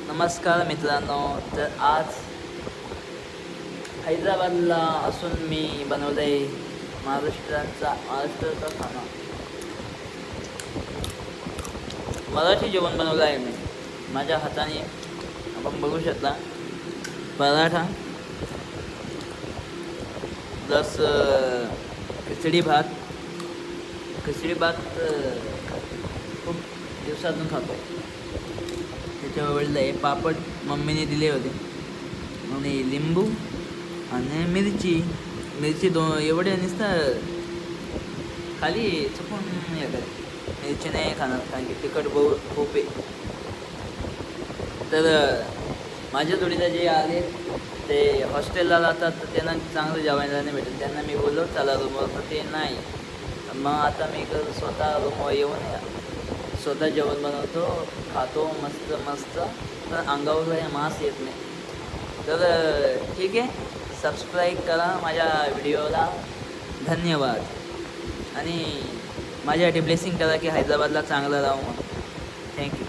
नमस्कार मित्रांनो. तर आज हैदराबादला असून मी बनवलं आहे महाराष्ट्राचा खाना. मराठी जेवण बनवलं आहे मी माझ्या हाताने. आपण बघू शकता पराठा प्लस खिचडी भात. खूप दिवसातून खातो. त्याच्यावर वडील आहे पापड मम्मीने दिले होते आणि लिंबू आणि मिरची एवढे नुसतं खाली चुकून मिरची नाही खाणार कारण की तिखट खूप आहे. तर माझ्या जोडीला जे आले ते हॉस्टेलला जातात तर त्यांना चांगलं जेवायला नाही भेटेल. त्यांना मी बोललो चला रूमवर तर ते नाही. मग आता मी स्वतः रूमवर येऊन स्वतः जेवण बनवतो खातो मस्त. तर अंगावर मांस येत नाही. तर ठीक आहे, सबस्क्राईब करा माझ्या व्हिडिओला. धन्यवाद. आणि माझ्यासाठी ब्लेसिंग करा की हैदराबादला चांगलं राहू. थँक्यू.